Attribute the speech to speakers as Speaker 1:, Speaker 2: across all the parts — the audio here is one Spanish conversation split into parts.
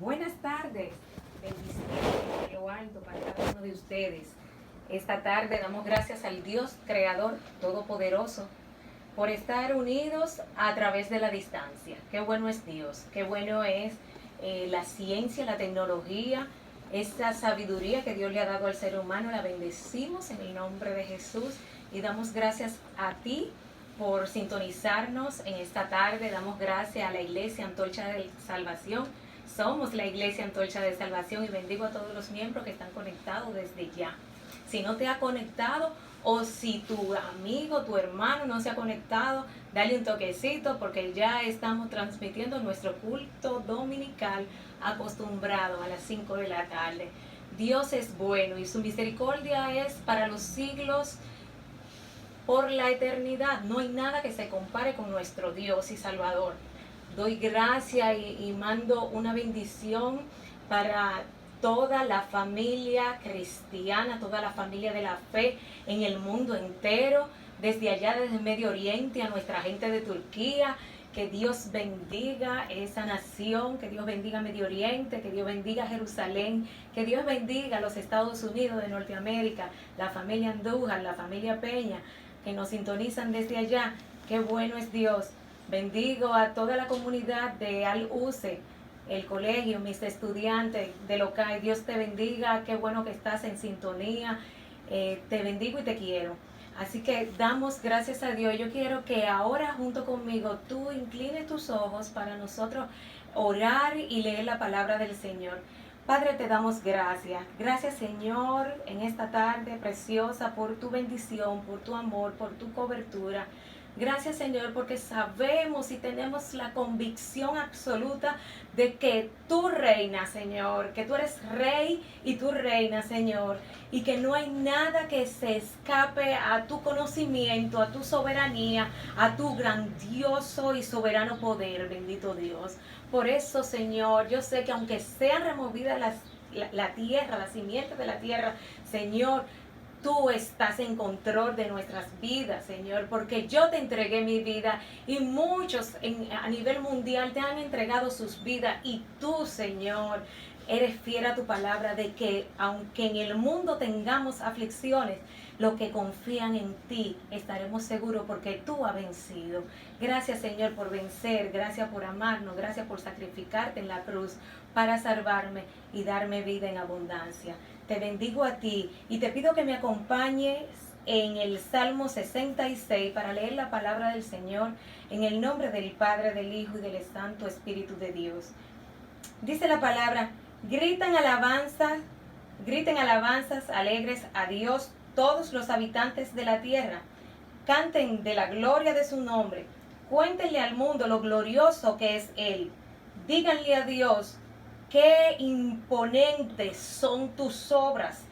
Speaker 1: Buenas tardes, bendiciones de lo alto para cada uno de ustedes. Esta tarde damos gracias al Dios Creador Todopoderoso por estar unidos a través de la distancia. Qué bueno es Dios, qué bueno es la ciencia, la tecnología, esta sabiduría que Dios le ha dado al ser humano. La bendecimos en el nombre de Jesús y damos gracias a ti por sintonizarnos en esta tarde. Damos gracias a la Iglesia Antorcha de Salvación. Somos la Iglesia Antorcha de Salvación y bendigo a todos los miembros que están conectados desde ya. Si no te ha conectado o si tu amigo, tu hermano no se ha conectado, dale un toquecito porque ya estamos transmitiendo nuestro culto dominical acostumbrado a las 5 de la tarde. Dios es bueno y su misericordia es para los siglos, por la eternidad. No hay nada que se compare con nuestro Dios y Salvador. Doy gracias y mando una bendición para toda la familia cristiana, toda la familia de la fe en el mundo entero, desde allá, desde el Medio Oriente, a nuestra gente de Turquía. Que Dios bendiga esa nación, que Dios bendiga Medio Oriente, que Dios bendiga Jerusalén, que Dios bendiga los Estados Unidos de Norteamérica, la familia Andújar, la familia Peña, que nos sintonizan desde allá. Qué bueno es Dios. Bendigo a toda la comunidad de Al-Use, el colegio, mis estudiantes de local. Dios te bendiga, qué bueno que estás en sintonía. Te bendigo y te quiero. Así que damos gracias a Dios. Yo quiero que ahora junto conmigo tú inclines tus ojos para nosotros orar y leer la palabra del Señor. Padre, te damos gracias. Gracias, Señor, en esta tarde preciosa por tu bendición, por tu amor, por tu cobertura. Gracias, Señor, porque sabemos y tenemos la convicción absoluta de que tú reinas, Señor, que tú eres rey y tú reinas, Señor, y que no hay nada que se escape a tu conocimiento, a tu soberanía, a tu grandioso y soberano poder, bendito Dios. Por eso, Señor, yo sé que aunque sean removidas la tierra, las simientes de la tierra, Señor, tú estás en control de nuestras vidas, Señor, porque yo te entregué mi vida y muchos a nivel mundial te han entregado sus vidas y tú, Señor, eres fiel a tu palabra de que aunque en el mundo tengamos aflicciones, los que confían en ti estaremos seguros porque tú has vencido. Gracias, Señor, por vencer, gracias por amarnos, gracias por sacrificarte en la cruz para salvarme y darme vida en abundancia. Te bendigo a ti y te pido que me acompañes en el Salmo 66 para leer la palabra del Señor en el nombre del Padre, del Hijo y del Santo Espíritu de Dios. Dice la palabra: griten alabanzas alegres a Dios todos los habitantes de la tierra. Canten de la gloria de su nombre. Cuéntenle al mundo lo glorioso que es Él. Díganle a Dios: qué imponentes son tus obras.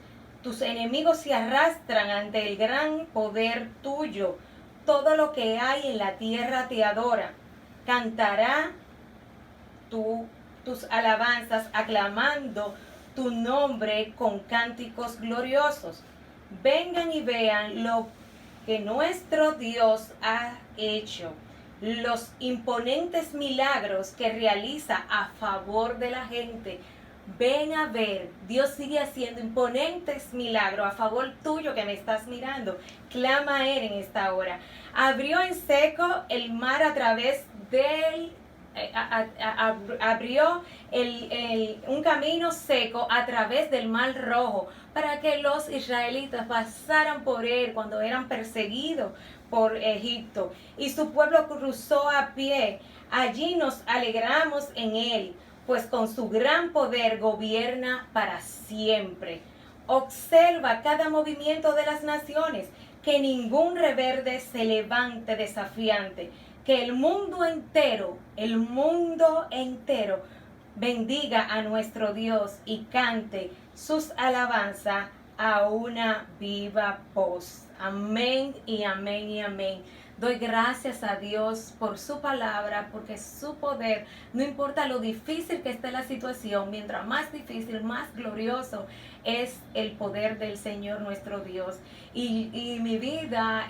Speaker 1: Tus enemigos se arrastran ante el gran poder tuyo. Todo lo que hay en la tierra te adora. Cantará tus alabanzas aclamando tu nombre con cánticos gloriosos. Vengan y vean lo que nuestro Dios ha hecho, los imponentes milagros que realiza a favor de la gente. Ven a ver, Dios sigue haciendo imponentes milagros a favor tuyo que me estás mirando. Clama a Él en esta hora. Abrió en seco el mar a través del abrió un camino seco a través del Mar Rojo para que los israelitas pasaran por él cuando eran perseguidos por Egipto, y su pueblo cruzó a pie. Allí nos alegramos en él, pues con su gran poder gobierna para siempre. Observa cada movimiento de las naciones, que ningún rebelde se levante desafiante. Que el mundo entero bendiga a nuestro Dios y cante sus alabanzas a una viva voz. Amén y amén y amén. Doy gracias a Dios por su palabra, porque su poder, no importa lo difícil que esté la situación, mientras más difícil, más glorioso es el poder del Señor nuestro Dios. Y mi vida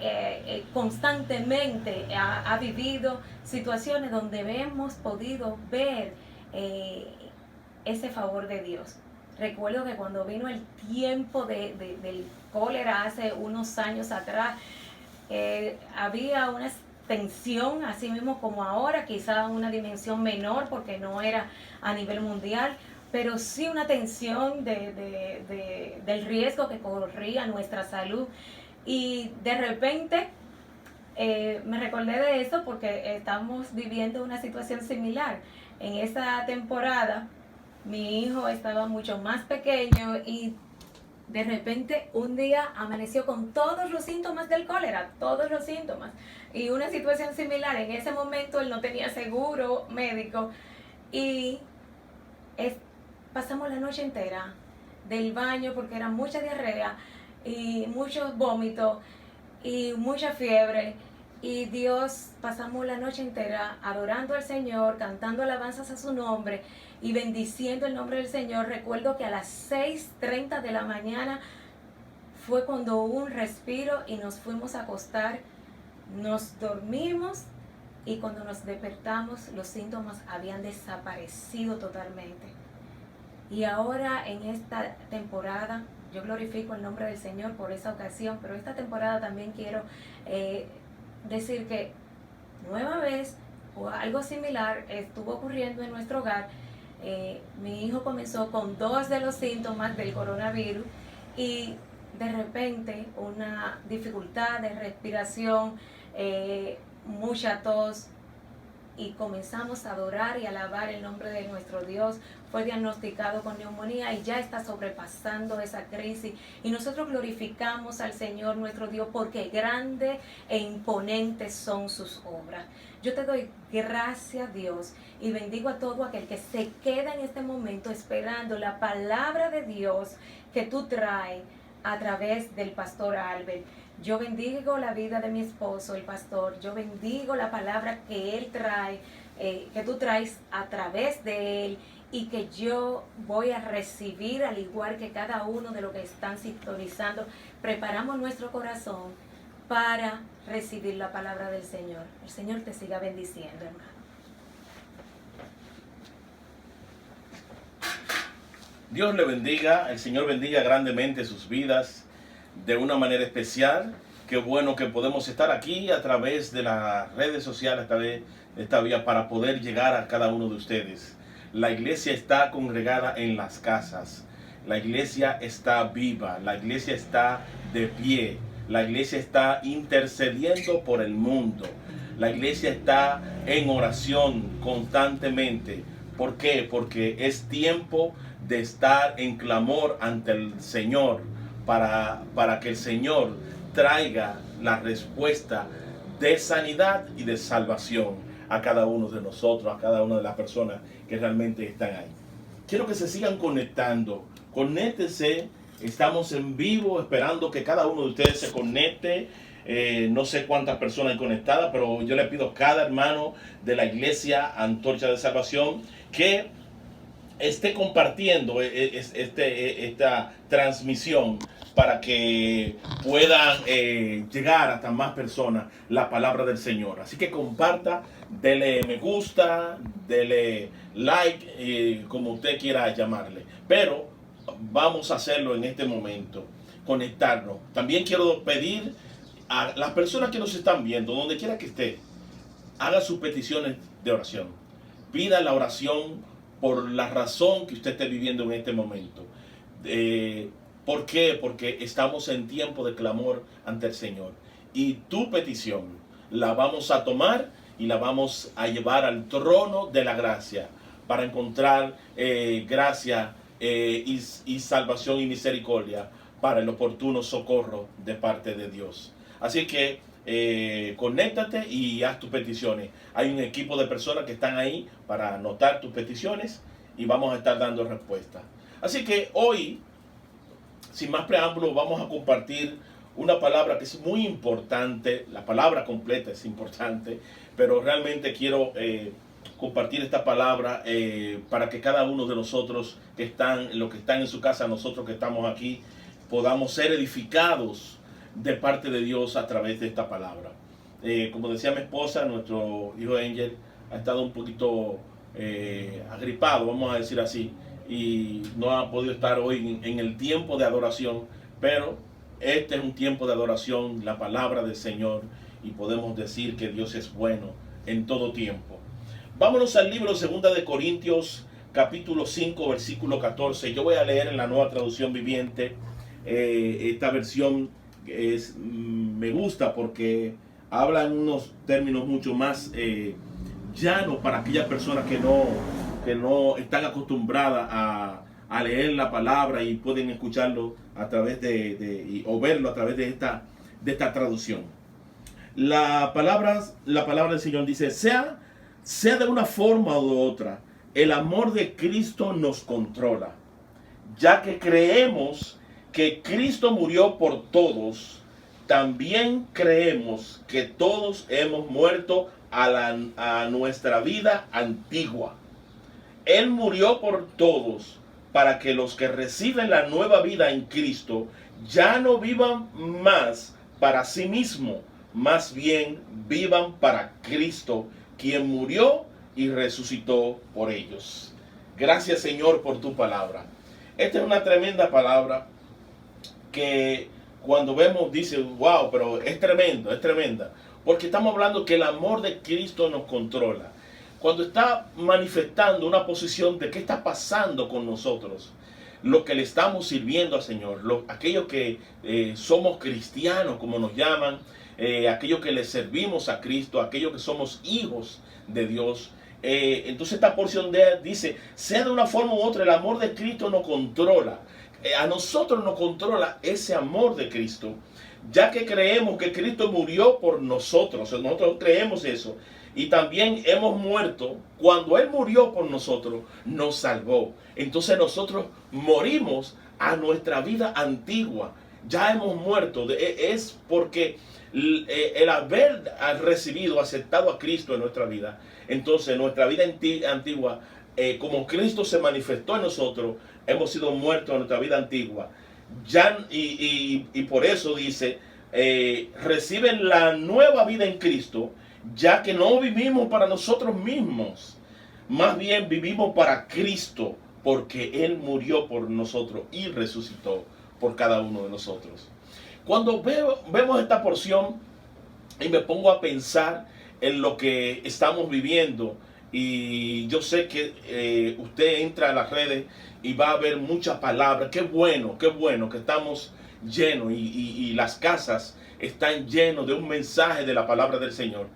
Speaker 1: constantemente ha vivido situaciones donde hemos podido ver ese favor de Dios. Recuerdo que cuando vino el tiempo del cólera hace unos años atrás, había una tensión, así mismo como ahora, quizá una dimensión menor porque no era a nivel mundial, pero sí una tensión del riesgo que corría nuestra salud. Y de repente me recordé de eso porque estamos viviendo una situación similar. En esa temporada mi hijo estaba mucho más pequeño y de repente un día amaneció con todos los síntomas del cólera, todos los síntomas. Y una situación similar, en ese momento él no tenía seguro médico y pasamos la noche entera del baño porque era mucha diarrea y muchos vómitos y mucha fiebre. Y Dios, pasamos la noche entera adorando al Señor, cantando alabanzas a su nombre y bendiciendo el nombre del Señor. Recuerdo que a las 6:30 de la mañana fue cuando hubo un respiro y nos fuimos a acostar, nos dormimos y cuando nos despertamos los síntomas habían desaparecido totalmente. Y ahora en esta temporada, yo glorifico el nombre del Señor por esa ocasión, pero esta temporada también quiero decir que nueva vez o algo similar estuvo ocurriendo en nuestro hogar. Mi hijo comenzó con 2 de los síntomas del coronavirus y de repente una dificultad de respiración, mucha tos, y comenzamos a adorar y alabar el nombre de nuestro Dios. Fue diagnosticado con neumonía y ya está sobrepasando esa crisis. Y nosotros glorificamos al Señor nuestro Dios porque grandes e imponentes son sus obras. Yo te doy gracias, Dios, y bendigo a todo aquel que se queda en este momento esperando la palabra de Dios que tú traes a través del pastor Albert. Yo bendigo la vida de mi esposo, el pastor. Yo bendigo la palabra que él trae, que tú traes a través de él y que yo voy a recibir al igual que cada uno de los que están sintonizando. Preparamos nuestro corazón para recibir la palabra del Señor. El Señor te siga bendiciendo, hermano.
Speaker 2: Dios le bendiga, el Señor bendiga grandemente sus vidas de una manera especial. Qué bueno que podemos estar aquí a través de las redes sociales, a través de esta vía, para poder llegar a cada uno de ustedes. La iglesia está congregada en las casas, la iglesia está viva, la iglesia está de pie, la iglesia está intercediendo por el mundo, la iglesia está en oración constantemente. ¿Por qué? Porque es tiempo de estar en clamor ante el Señor para que el Señor traiga la respuesta de sanidad y de salvación a cada uno de nosotros, a cada una de las personas que realmente están ahí. Quiero que se sigan conectando. Conéctense. Estamos en vivo esperando que cada uno de ustedes se conecte. No sé cuántas personas hay conectadas, pero yo le pido a cada hermano de la iglesia Antorcha de Salvación que esté compartiendo esta transmisión para que puedan llegar hasta más personas la palabra del Señor. Así que comparta, dele me gusta, dele like, como usted quiera llamarle. Pero vamos a hacerlo en este momento, conectarnos. También quiero pedir a las personas que nos están viendo, donde quiera que esté, haga sus peticiones de oración. Pida la oración por la razón que usted esté viviendo en este momento. ¿Por qué? Porque estamos en tiempo de clamor ante el Señor. Y tu petición la vamos a tomar y la vamos a llevar al trono de la gracia para encontrar gracia y salvación y misericordia para el oportuno socorro de parte de Dios. Así que conéctate y haz tus peticiones. Hay un equipo de personas que están ahí para anotar tus peticiones y vamos a estar dando respuesta. Así que hoy, sin más preámbulos, vamos a compartir una palabra que es muy importante. La palabra completa es importante, pero realmente quiero compartir esta palabra para que cada uno de nosotros los que están en su casa, nosotros que estamos aquí, podamos ser edificados de parte de Dios a través de esta palabra. Como decía mi esposa, nuestro hijo Angel ha estado un poquito agripado, vamos a decir así, y no ha podido estar hoy en el tiempo de adoración, pero este es un tiempo de adoración, la palabra del Señor, y podemos decir que Dios es bueno en todo tiempo. Vámonos al libro 2 de Corintios, capítulo 5, versículo 14. Yo voy a leer en la Nueva Traducción Viviente. Esta versión me gusta porque habla en unos términos mucho más llanos para aquellas personas que no están acostumbradas a leer la palabra y pueden escucharlo a través o verlo a través de esta traducción. La palabra del Señor dice: sea de una forma u otra, el amor de Cristo nos controla, ya que creemos que Cristo murió por todos. También creemos que todos hemos muerto a nuestra vida antigua. Él murió por todos para que los que reciben la nueva vida en Cristo ya no vivan más para sí mismos, más bien vivan para Cristo, quien murió y resucitó por ellos. Gracias, Señor, por tu palabra. Esta es una tremenda palabra que cuando vemos dice: wow, pero es tremenda, porque estamos hablando que el amor de Cristo nos controla. Cuando está manifestando una posición de qué está pasando con nosotros, lo que le estamos sirviendo al Señor, aquellos que somos cristianos, como nos llaman, aquellos que le servimos a Cristo, aquellos que somos hijos de Dios. Entonces esta porción dice: sea de una forma u otra, el amor de Cristo nos controla. A nosotros nos controla ese amor de Cristo, ya que creemos que Cristo murió por nosotros. Nosotros creemos eso. Y también hemos muerto. Cuando Él murió por nosotros, nos salvó. Entonces nosotros morimos a nuestra vida antigua. Ya hemos muerto. Es porque el haber recibido, aceptado a Cristo en nuestra vida, entonces nuestra vida antigua, como Cristo se manifestó en nosotros, hemos sido muertos a nuestra vida antigua. Y por eso dice, reciben la nueva vida en Cristo, ya que no vivimos para nosotros mismos, más bien vivimos para Cristo, porque Él murió por nosotros y resucitó por cada uno de nosotros. Cuando vemos esta porción y me pongo a pensar en lo que estamos viviendo, y yo sé que usted entra a las redes y va a ver muchas palabras. Qué bueno que estamos llenos y las casas están llenos de un mensaje de la palabra del Señor.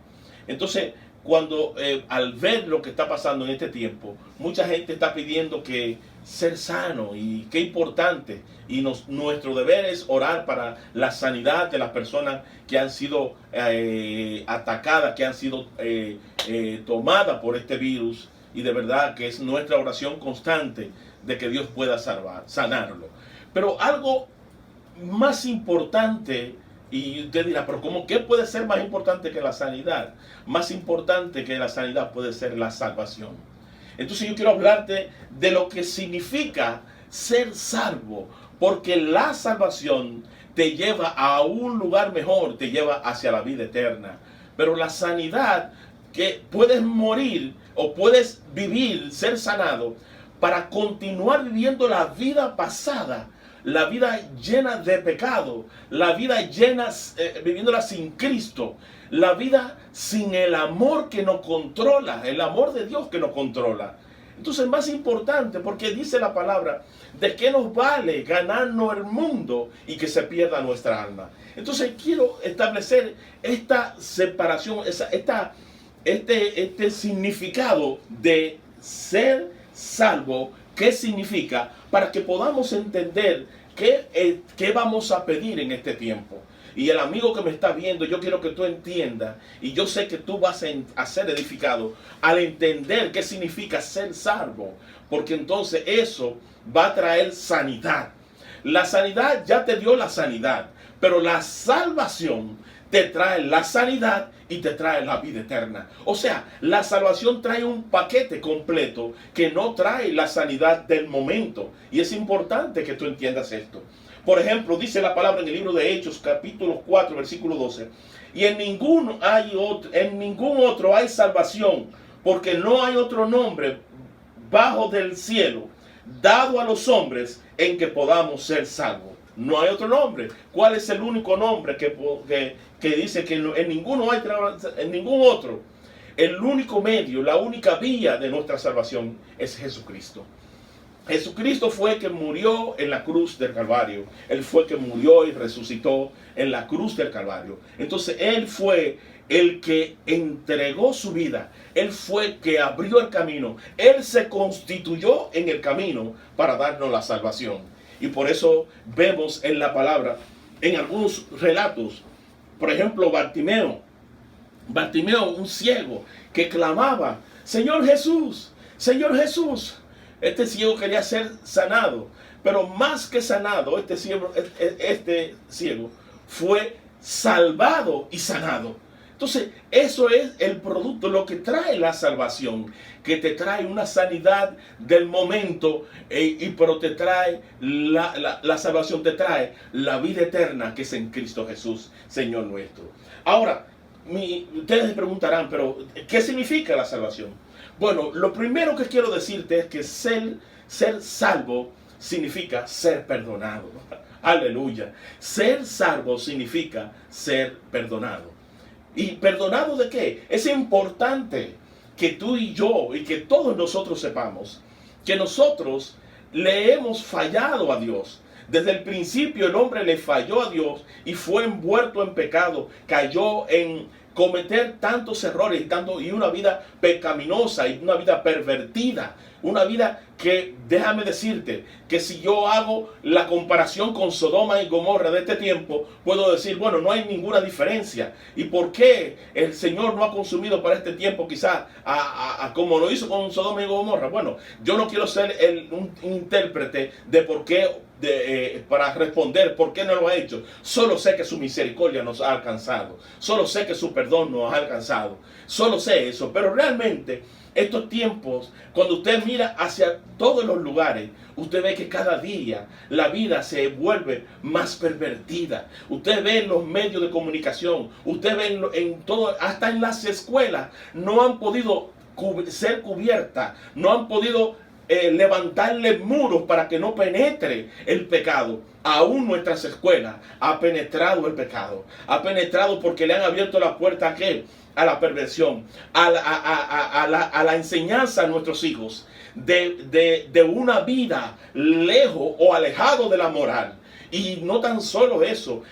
Speaker 2: Entonces, cuando al ver lo que está pasando en este tiempo, mucha gente está pidiendo que ser sano, y qué importante. Y nuestro deber es orar para la sanidad de las personas que han sido atacadas, que han sido tomadas por este virus. Y de verdad que es nuestra oración constante de que Dios pueda sanarlo. Pero algo más importante, y usted dirá: pero ¿cómo? ¿Qué puede ser más importante que la sanidad? Más importante que la sanidad puede ser la salvación. Entonces yo quiero hablarte de lo que significa ser salvo, porque la salvación te lleva a un lugar mejor, te lleva hacia la vida eterna. Pero la sanidad, que puedes morir o puedes vivir, ser sanado, para continuar viviendo la vida pasada, la vida llena de pecado, la vida llena, viviéndola sin Cristo, la vida sin el amor que nos controla, el amor de Dios que nos controla. Entonces es más importante, porque dice la palabra: ¿de qué nos vale ganarnos el mundo y que se pierda nuestra alma? Entonces quiero establecer esta separación, este significado de ser salvo. ¿Qué significa? Para que podamos entender qué vamos a pedir en este tiempo. Y el amigo que me está viendo, yo quiero que tú entiendas, y yo sé que tú vas a ser edificado al entender qué significa ser salvo, porque entonces eso va a traer sanidad. La sanidad ya te dio la sanidad, pero la salvación te trae la sanidad y te trae la vida eterna. O sea, la salvación trae un paquete completo que no trae la sanidad del momento. Y es importante que tú entiendas esto. Por ejemplo, dice la palabra en el libro de Hechos, capítulo 4, versículo 12. Y en ningún otro hay salvación, porque no hay otro nombre bajo del cielo dado a los hombres en que podamos ser salvos. No hay otro nombre. ¿Cuál es el único nombre que dice que en ninguno hay, en ningún otro? El único medio, la única vía de nuestra salvación es Jesucristo. Jesucristo fue el que murió en la cruz del Calvario. Él fue el que murió y resucitó en la cruz del Calvario. Entonces Él fue el que entregó su vida. Él fue el que abrió el camino. Él se constituyó en el camino para darnos la salvación. Y por eso vemos en la palabra, en algunos relatos, por ejemplo, Bartimeo, un ciego que clamaba, Señor Jesús, Señor Jesús. Este ciego quería ser sanado, pero más que sanado, este ciego fue salvado y sanado. Entonces, eso es el producto, lo que trae la salvación, que te trae una sanidad del momento, pero te trae la salvación, te trae la vida eterna que es en Cristo Jesús, Señor nuestro. Ahora, ustedes me preguntarán, pero ¿qué significa la salvación? Bueno, lo primero que quiero decirte es que ser salvo significa ser perdonado. Aleluya. Ser salvo significa ser perdonado. ¿Y perdonado de qué? Es importante que tú y yo y que todos nosotros sepamos que nosotros le hemos fallado a Dios. Desde el principio el hombre le falló a Dios y fue envuelto en pecado, cayó en cometer tantos errores y una vida pecaminosa y una vida pervertida, una vida que, déjame decirte, que si yo hago la comparación con Sodoma y Gomorra de este tiempo, puedo decir, bueno, no hay ninguna diferencia. ¿Y por qué el Señor no ha consumido para este tiempo quizás como lo hizo con Sodoma y Gomorra? Bueno, yo no quiero ser un intérprete de por qué, para responder por qué no lo ha hecho. Solo sé que su misericordia nos ha alcanzado. Solo sé que su perdón nos ha alcanzado. Solo sé eso. Pero realmente estos tiempos, cuando usted mira hacia todos los lugares, usted ve que cada día la vida se vuelve más pervertida. Usted ve en los medios de comunicación, usted ve en todo, hasta en las escuelas, no han podido ser cubiertas, no han podido levantarle muros para que no penetre el pecado. Aún nuestras escuelas ha penetrado el pecado. Ha penetrado porque le han abierto la puerta a la perversión, a la enseñanza a nuestros hijos de una vida lejos o alejado de la moral. Y no tan solo eso,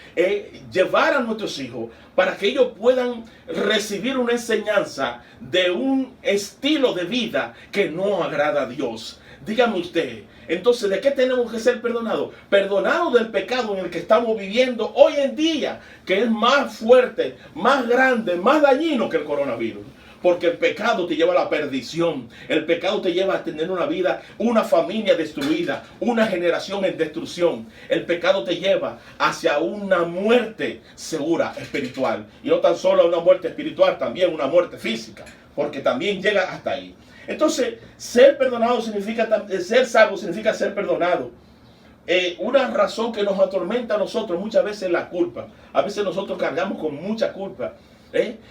Speaker 2: llevar a nuestros hijos para que ellos puedan recibir una enseñanza de un estilo de vida que no agrada a Dios. Dígame usted, entonces, ¿de qué tenemos que ser perdonados? Perdonados del pecado en el que estamos viviendo hoy en día, que es más fuerte, más grande, más dañino que el coronavirus. Porque el pecado te lleva a la perdición. El pecado te lleva a tener una vida, una familia destruida, una generación en destrucción. El pecado te lleva hacia una muerte segura espiritual. Y no tan solo una muerte espiritual, también una muerte física. Porque también llega hasta ahí. Entonces, ser perdonado significa, ser salvo significa ser perdonado. Una razón que nos atormenta a nosotros muchas veces es la culpa. A veces nosotros cargamos con mucha culpa.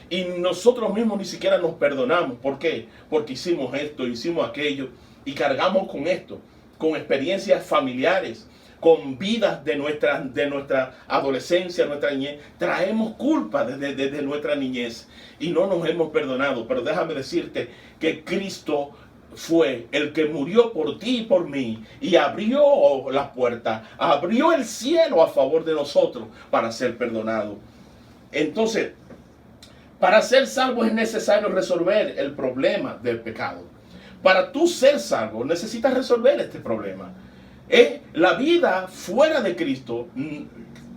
Speaker 2: Y nosotros mismos ni siquiera nos perdonamos. ¿Por qué? Porque hicimos esto, hicimos aquello. Y cargamos con esto, con experiencias familiares, con vidas de nuestra adolescencia, nuestra niñez. Traemos culpa desde nuestra niñez y no nos hemos perdonado. Pero déjame decirte que Cristo fue el que murió por ti y por mí y abrió la puerta, abrió el cielo a favor de nosotros para ser perdonados. Entonces, para ser salvo es necesario resolver el problema del pecado. Para tú ser salvo necesitas resolver este problema. La vida fuera de Cristo,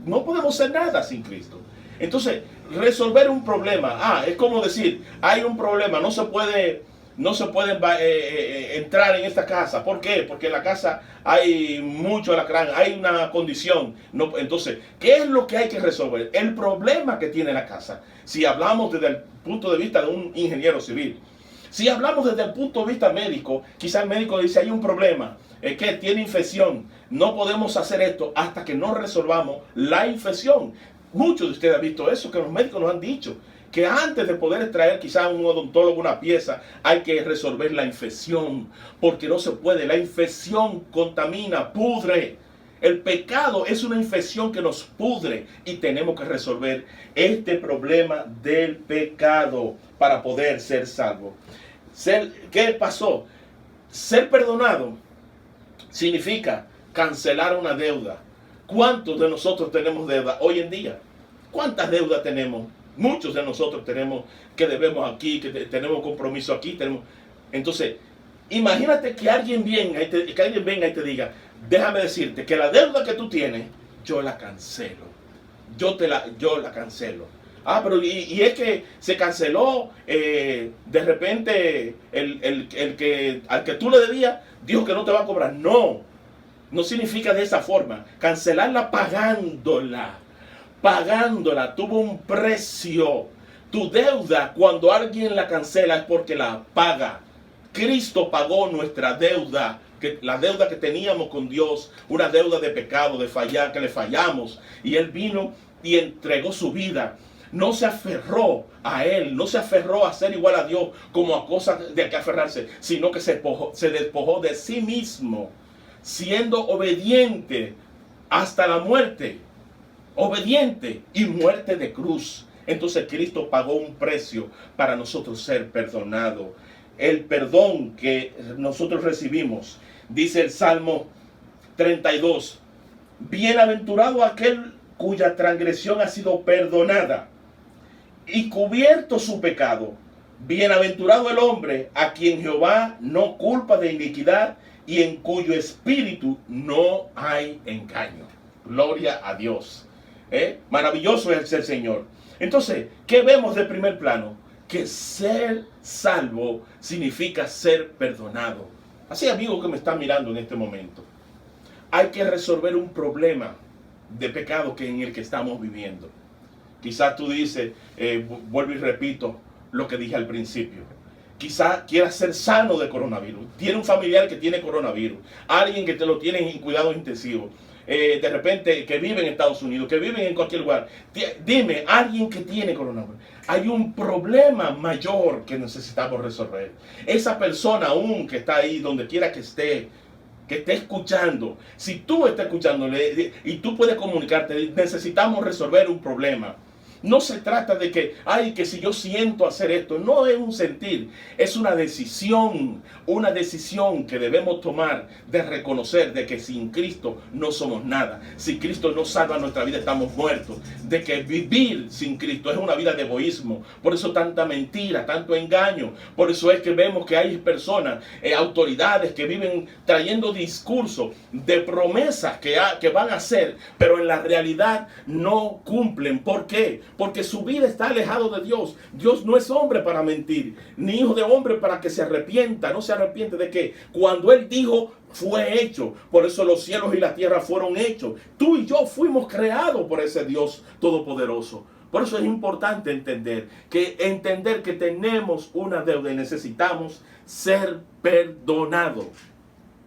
Speaker 2: no podemos ser nada sin Cristo. Entonces, resolver un problema, es como decir, hay un problema, no se puede entrar en esta casa. ¿Por qué? Porque en la casa hay mucho alacrán, hay una condición. Entonces, ¿qué es lo que hay que resolver? El problema que tiene la casa. Si hablamos desde el punto de vista de un ingeniero civil, si hablamos desde el punto de vista médico, quizá el médico dice, hay un problema, que tiene infección, no podemos hacer esto hasta que no resolvamos la infección. Muchos de ustedes han visto eso, que los médicos nos han dicho, que antes de poder extraer quizás un odontólogo una pieza, hay que resolver la infección, porque no se puede. La infección contamina, pudre. El pecado es una infección que nos pudre y tenemos que resolver este problema del pecado para poder ser salvos. ¿Qué pasó? Ser perdonado significa cancelar una deuda. ¿Cuántos de nosotros tenemos deuda hoy en día? ¿Cuántas deudas tenemos? Muchos de nosotros tenemos que debemos aquí, que tenemos compromiso aquí. Entonces, imagínate que alguien venga y te diga, déjame decirte que la deuda que tú tienes, yo la cancelo. Yo la cancelo. Ah, pero y es que se canceló, de repente al que tú le debías, dijo que no te va a cobrar. No, no significa de esa forma. Cancelarla pagándola, tuvo un precio. Tu deuda, cuando alguien la cancela, es porque la paga. Cristo pagó nuestra deuda, la deuda que teníamos con Dios, una deuda de pecado, de fallar, que le fallamos. Y Él vino y entregó su vida. No se aferró a Él, no se aferró a ser igual a Dios como a cosas de que aferrarse, sino que se despojó de sí mismo, siendo obediente hasta la muerte. Obediente y muerte de cruz. Entonces Cristo pagó un precio para nosotros ser perdonados. El perdón que nosotros recibimos, dice el Salmo 32, bienaventurado aquel cuya transgresión ha sido perdonada y cubierto su pecado. Bienaventurado el hombre a quien Jehová no culpa de iniquidad y en cuyo espíritu no hay engaño. Gloria a Dios. Maravilloso es el Señor. Entonces, ¿qué vemos de primer plano? Que ser salvo significa ser perdonado. Así, amigo que me está mirando en este momento, hay que resolver un problema de pecado en el que estamos viviendo. Quizás tú dices, vuelvo y repito lo que dije al principio. Quizás quieras ser sano de coronavirus. Tiene un familiar que tiene coronavirus. Alguien que te lo tiene en cuidados intensivos. De repente que vive en Estados Unidos, que vive en cualquier lugar. Dime, alguien que tiene coronavirus. Hay un problema mayor que necesitamos resolver. Esa persona aún que está ahí, donde quiera que esté escuchando, si tú estás escuchándole y tú puedes comunicarte, necesitamos resolver un problema. No se trata de que si yo siento hacer esto, no es un sentir, es una decisión que debemos tomar de reconocer de que sin Cristo no somos nada. Si Cristo no salva nuestra vida, estamos muertos. De que vivir sin Cristo es una vida de egoísmo. Por eso tanta mentira, tanto engaño. Por eso es que vemos que hay personas, autoridades que viven trayendo discursos de promesas que van a hacer, pero en la realidad no cumplen. ¿Por qué? Porque su vida está alejado de Dios. Dios no es hombre para mentir, ni hijo de hombre para que se arrepienta. No se arrepiente de que cuando Él dijo, fue hecho. Por eso los cielos y la tierra fueron hechos. Tú y yo fuimos creados por ese Dios todopoderoso. Por eso es importante entender que tenemos una deuda y necesitamos ser perdonados.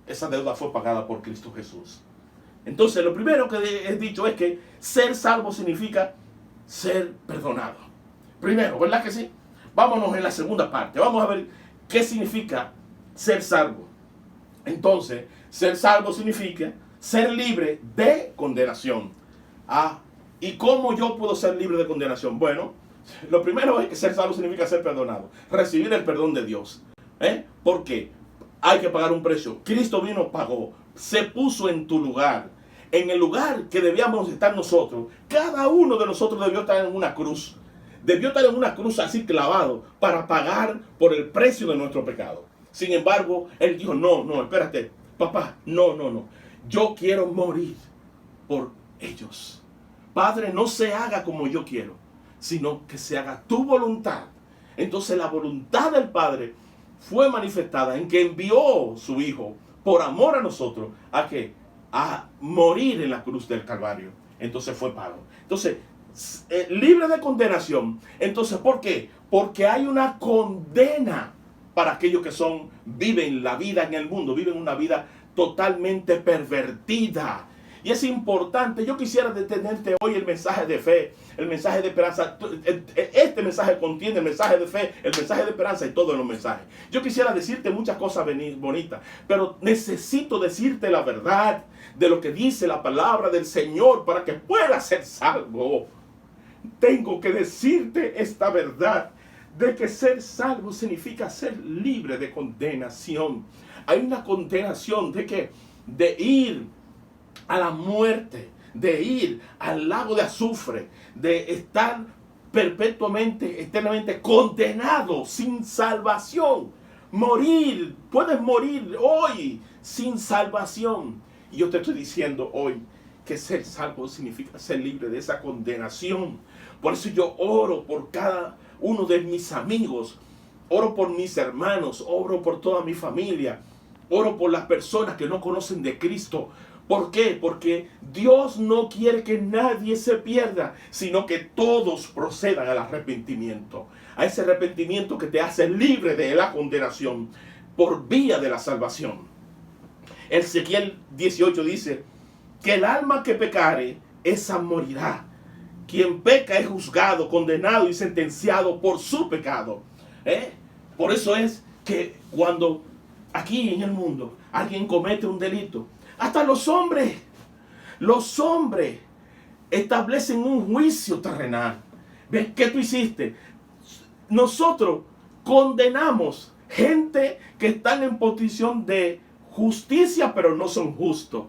Speaker 2: Esa deuda fue pagada por Cristo Jesús. Entonces, lo primero que he dicho es que ser salvo significa ser perdonado. Primero, ¿verdad que sí? Vámonos en la segunda parte. Vamos a ver qué significa ser salvo. Entonces, ser salvo significa ser libre de condenación. ¿Y cómo yo puedo ser libre de condenación? Bueno, lo primero es que ser salvo significa ser perdonado. Recibir el perdón de Dios. ¿Por qué? Hay que pagar un precio. Cristo vino, pagó. Se puso en tu lugar. En el lugar que debíamos estar nosotros. Cada uno de nosotros debió estar en una cruz. Debió estar en una cruz así clavado para pagar por el precio de nuestro pecado. Sin embargo, Él dijo, no, espérate, papá, no. Yo quiero morir por ellos. Padre, no se haga como yo quiero, sino que se haga tu voluntad. Entonces la voluntad del Padre fue manifestada en que envió su Hijo por amor a nosotros a morir en la cruz del Calvario. Entonces fue pago. Entonces, libre de condenación. Entonces, ¿por qué? Porque hay una condena para aquellos que viven la vida en el mundo, viven una vida totalmente pervertida. Y es importante, yo quisiera detenerte hoy el mensaje de fe, el mensaje de esperanza. Este mensaje contiene el mensaje de fe, el mensaje de esperanza y todos los mensajes. Yo quisiera decirte muchas cosas bonitas, pero necesito decirte la verdad de lo que dice la palabra del Señor para que puedas ser salvo. Tengo que decirte esta verdad de que ser salvo significa ser libre de condenación. Hay una condenación de ir a la muerte, de ir al lago de azufre, de estar perpetuamente, eternamente condenado, sin salvación. Morir, puedes morir hoy sin salvación. Y yo te estoy diciendo hoy que ser salvo significa ser libre de esa condenación. Por eso yo oro por cada uno de mis amigos, oro por mis hermanos, oro por toda mi familia, oro por las personas que no conocen de Cristo. ¿Por qué? Porque Dios no quiere que nadie se pierda, sino que todos procedan al arrepentimiento. A ese arrepentimiento que te hace libre de la condenación por vía de la salvación. Ezequiel 18 dice que el alma que pecare, esa morirá. Quien peca es juzgado, condenado y sentenciado por su pecado. Por eso es que cuando aquí en el mundo alguien comete un delito, hasta los hombres establecen un juicio terrenal. ¿Ves qué tú hiciste? Nosotros condenamos gente que están en posición de justicia, pero no son justos.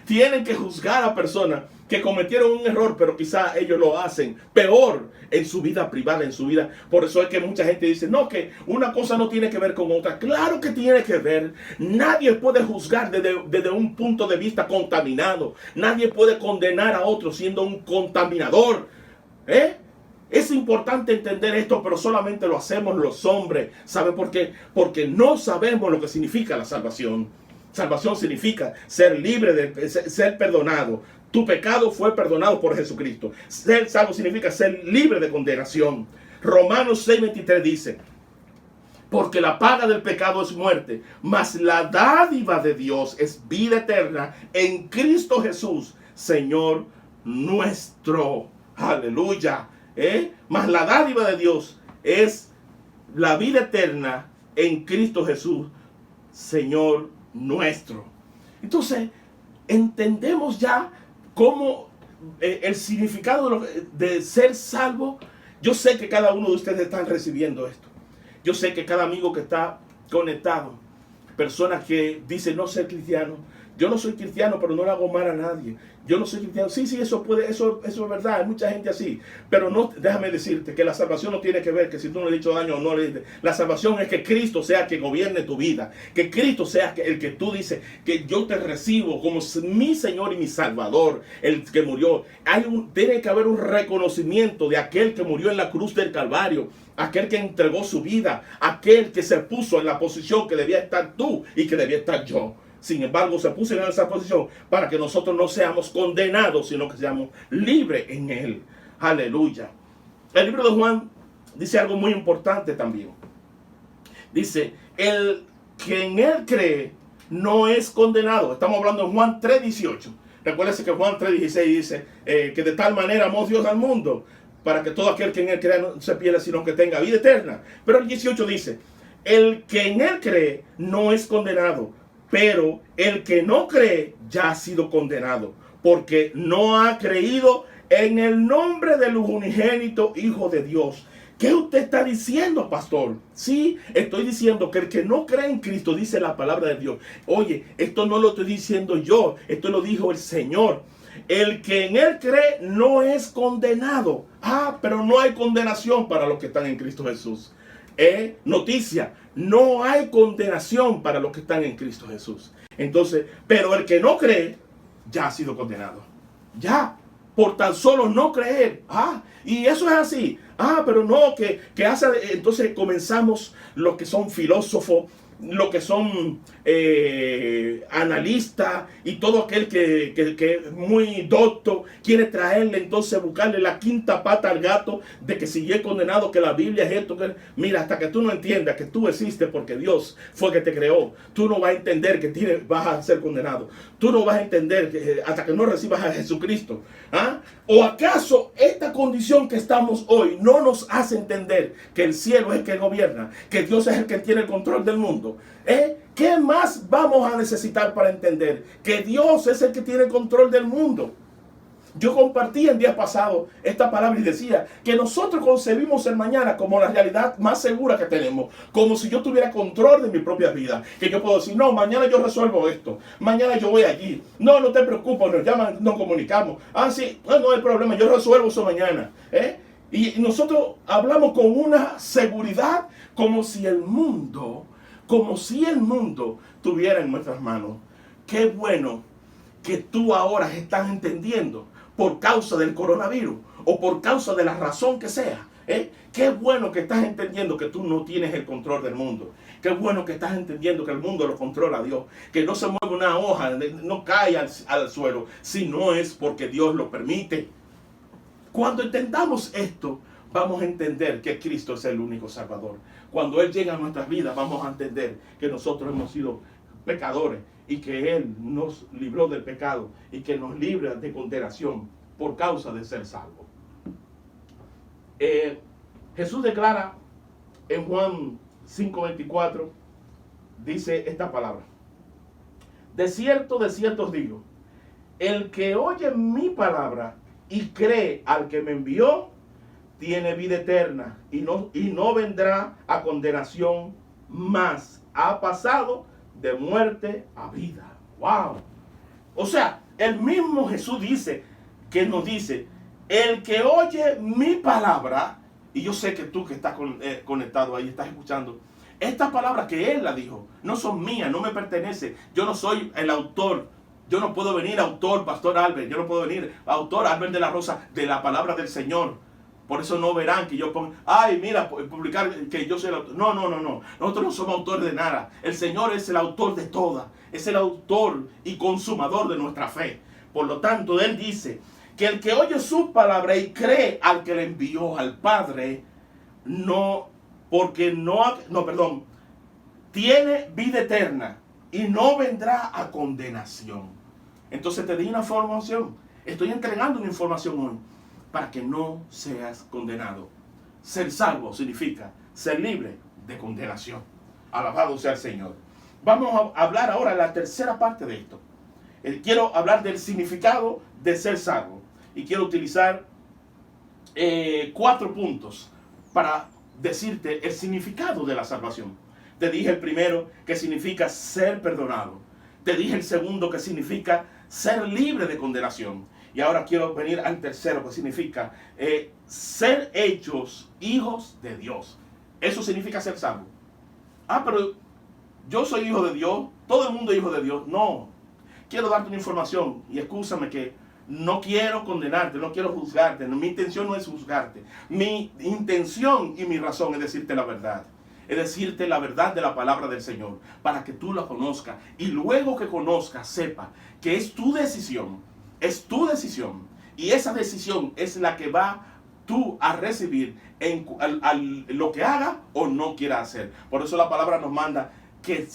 Speaker 2: Tienen que juzgar a personas que cometieron un error, pero quizá ellos lo hacen peor en su vida privada, en su vida. Por eso es que mucha gente dice, no, que una cosa no tiene que ver con otra. Claro que tiene que ver. Nadie puede juzgar desde un punto de vista contaminado. Nadie puede condenar a otro siendo un contaminador. Es importante entender esto, pero solamente lo hacemos los hombres. ¿Saben por qué? Porque no sabemos lo que significa la salvación. Salvación significa ser libre, ser perdonado. Tu pecado fue perdonado por Jesucristo. Ser salvo significa ser libre de condenación. Romanos 6:23 dice, porque la paga del pecado es muerte, mas la dádiva de Dios es vida eterna en Cristo Jesús, Señor nuestro. Aleluya. Mas la dádiva de Dios es la vida eterna en Cristo Jesús, Señor nuestro. Entonces, entendemos ya cómo el significado de ser salvo. Yo sé que cada uno de ustedes están recibiendo esto. Yo sé que cada amigo que está conectado, personas que dicen no ser cristiano, yo no soy cristiano, pero no le hago mal a nadie. Yo no soy cristiano. Sí, eso es verdad. Hay mucha gente así. Pero no, déjame decirte que la salvación no tiene que ver que si tú no le has hecho daño o no le. La salvación es que Cristo sea que gobierne tu vida. Que Cristo sea el que tú dices que yo te recibo como mi Señor y mi Salvador, el que murió. Tiene que haber un reconocimiento de aquel que murió en la cruz del Calvario. Aquel que entregó su vida. Aquel que se puso en la posición que debía estar tú y que debía estar yo. Sin embargo, se puso en esa posición para que nosotros no seamos condenados, sino que seamos libres en Él. Aleluya. El libro de Juan dice algo muy importante también. Dice, el que en Él cree no es condenado. Estamos hablando en Juan 3:18. Recuérdense que Juan 3:16 dice que de tal manera amó Dios al mundo para que todo aquel que en Él crea no se pierda, sino que tenga vida eterna. Pero el 18 dice, el que en Él cree no es condenado. Pero el que no cree ya ha sido condenado, porque no ha creído en el nombre del unigénito Hijo de Dios. ¿Qué usted está diciendo, pastor? Sí, estoy diciendo que el que no cree en Cristo, dice la palabra de Dios. Oye, esto no lo estoy diciendo yo, esto lo dijo el Señor. El que en Él cree no es condenado. Pero no hay condenación para los que están en Cristo Jesús. Noticia, no hay condenación para los que están en Cristo Jesús. Entonces, pero el que no cree ya ha sido condenado. Ya, por tan solo no creer. Y eso es así. Pero no, que hace. Entonces comenzamos los que son filósofos lo que son analistas y todo aquel que es muy docto quiere traerle, entonces buscarle la quinta pata al gato de que si es condenado, que la Biblia es esto, que mira, hasta que tú no entiendas que tú existes porque Dios fue que te creó, tú no vas a entender que vas a ser condenado. Tú no vas a entender que, hasta que no recibas a Jesucristo. ¿Ah? ¿O acaso esta condición que estamos hoy no nos hace entender que el cielo es el que gobierna, que Dios es el que tiene el control del mundo? ¿Qué más vamos a necesitar para entender que Dios es el que tiene el control del mundo? Yo compartí el día pasado esta palabra y decía que nosotros concebimos el mañana como la realidad más segura que tenemos, como si yo tuviera control de mi propia vida, que yo puedo decir, no, mañana yo resuelvo esto, mañana yo voy allí, no te preocupes, nos llaman, nos comunicamos, sí, no hay problema, yo resuelvo eso mañana, y nosotros hablamos con una seguridad como si el mundo tuviera en nuestras manos. Qué bueno que tú ahora estás entendiendo, por causa del coronavirus o por causa de la razón que sea. Qué bueno que estás entendiendo que tú no tienes el control del mundo. Qué bueno que estás entendiendo que el mundo lo controla Dios. Que no se mueve una hoja, no cae al suelo, si no es porque Dios lo permite. Cuando entendamos esto, vamos a entender que Cristo es el único Salvador. Cuando Él llega a nuestras vidas, vamos a entender que nosotros hemos sido pecadores y que Él nos libró del pecado y que nos libra de condenación por causa de ser salvos. Jesús declara en Juan 5:24, dice esta palabra: de cierto os digo, el que oye mi palabra y cree al que me envió, tiene vida eterna y no vendrá a condenación, mas ha pasado de muerte a vida. ¡Wow! O sea, el mismo Jesús nos dice, el que oye mi palabra, y yo sé que tú que estás conectado ahí, estás escuchando, estas palabras que Él la dijo, no son mías, no me pertenecen, yo no soy el autor, yo no puedo venir autor, Pastor Albert, yo no puedo venir autor Albert de la Rosa, de la palabra del Señor. Por eso no verán que yo ponga, mira, publicar que yo soy el autor. No. Nosotros no somos autores de nada. El Señor es el autor de todas. Es el autor y consumador de nuestra fe. Por lo tanto, Él dice que el que oye su palabra y cree al que le envió, al Padre, tiene vida eterna y no vendrá a condenación. Entonces te di una información. Estoy entregando una información hoy, para que no seas condenado. Ser salvo significa ser libre de condenación. Alabado sea el Señor. Vamos a hablar ahora de la tercera parte de esto. Quiero hablar del significado de ser salvo. Y quiero utilizar 4 puntos para decirte el significado de la salvación. Te dije el primero, que significa ser perdonado. Te dije el segundo, que significa ser libre de condenación. Y ahora quiero venir al tercero, que significa ser hechos hijos de Dios. Eso significa ser salvo. Pero yo soy hijo de Dios, todo el mundo es hijo de Dios. No, quiero darte una información y excúsame que no quiero condenarte, no quiero juzgarte. Mi intención no es juzgarte. Mi intención y mi razón es decirte la verdad. Es decirte la verdad de la palabra del Señor, para que tú la conozcas. Y luego que conozcas, sepa que es tu decisión. Es tu decisión. Y esa decisión es la que va tú a recibir en lo que haga o no quiera hacer. Por eso la palabra nos manda que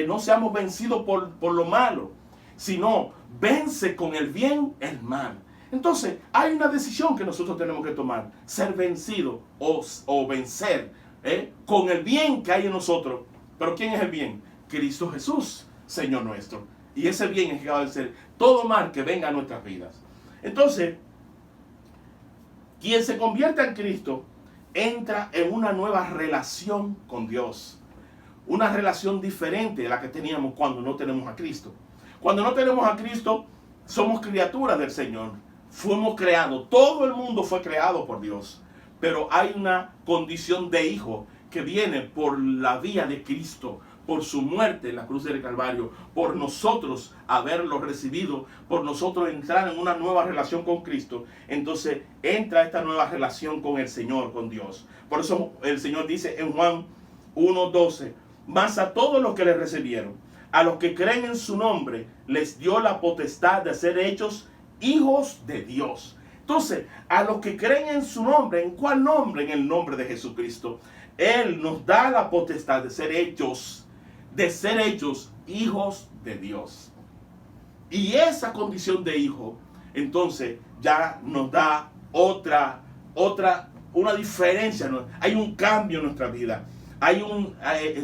Speaker 2: no seamos vencidos por lo malo, sino vence con el bien el mal. Entonces hay una decisión que nosotros tenemos que tomar: ser vencido o vencer con el bien que hay en nosotros. ¿Pero quién es el bien? Cristo Jesús, Señor nuestro. Y ese bien es que va a vencer todo mal que venga a nuestras vidas. Entonces, quien se convierta en Cristo entra en una nueva relación con Dios. Una relación diferente de la que teníamos cuando no tenemos a Cristo. Cuando no tenemos a Cristo, somos criaturas del Señor. Fuimos creados. Todo el mundo fue creado por Dios. Pero hay una condición de hijo que viene por la vía de Cristo, por su muerte en la cruz del Calvario, por nosotros haberlo recibido, por nosotros entrar en una nueva relación con Cristo. Entonces entra esta nueva relación con el Señor, con Dios. Por eso el Señor dice en Juan 1:12, Mas a todos los que le recibieron, a los que creen en su nombre, les dio la potestad de ser hechos hijos de Dios. Entonces, a los que creen en su nombre, ¿en cuál nombre? En el nombre de Jesucristo. Él nos da la potestad de ser hechos hijos de Dios. Y esa condición de hijo, entonces, ya nos da una diferencia, ¿no? Hay un cambio en nuestra vida.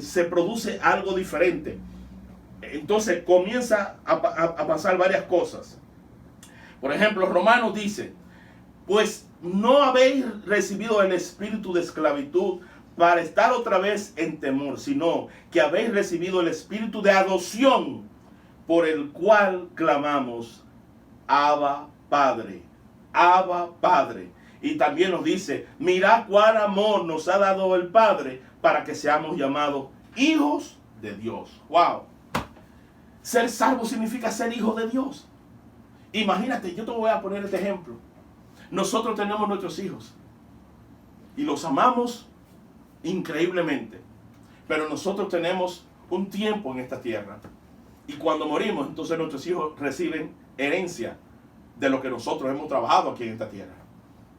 Speaker 2: Se produce algo diferente. Entonces comienza a pasar varias cosas. Por ejemplo, Romanos dice, pues no habéis recibido el espíritu de esclavitud para estar otra vez en temor, sino que habéis recibido el espíritu de adopción, por el cual clamamos, Abba Padre, Abba Padre. Y también nos dice, mirad cuán amor nos ha dado el Padre para que seamos llamados hijos de Dios. ¡Wow! Ser salvo significa ser hijo de Dios. Imagínate, yo te voy a poner este ejemplo. Nosotros tenemos nuestros hijos y los amamos increíblemente, pero nosotros tenemos un tiempo en esta tierra y cuando morimos, entonces nuestros hijos reciben herencia de lo que nosotros hemos trabajado aquí en esta tierra.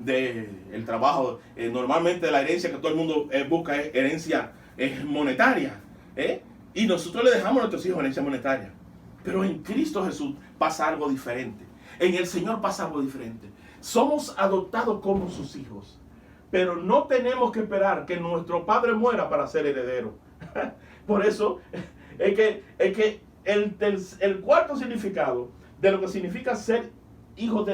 Speaker 2: El trabajo, normalmente la herencia que todo el mundo busca es herencia monetaria, y nosotros le dejamos a nuestros hijos herencia monetaria. Pero en Cristo Jesús pasa algo diferente. En el Señor pasa algo diferente. Somos adoptados como sus hijos, pero no tenemos que esperar que nuestro padre muera para ser heredero. Por eso es que el cuarto significado de lo que significa ser hijo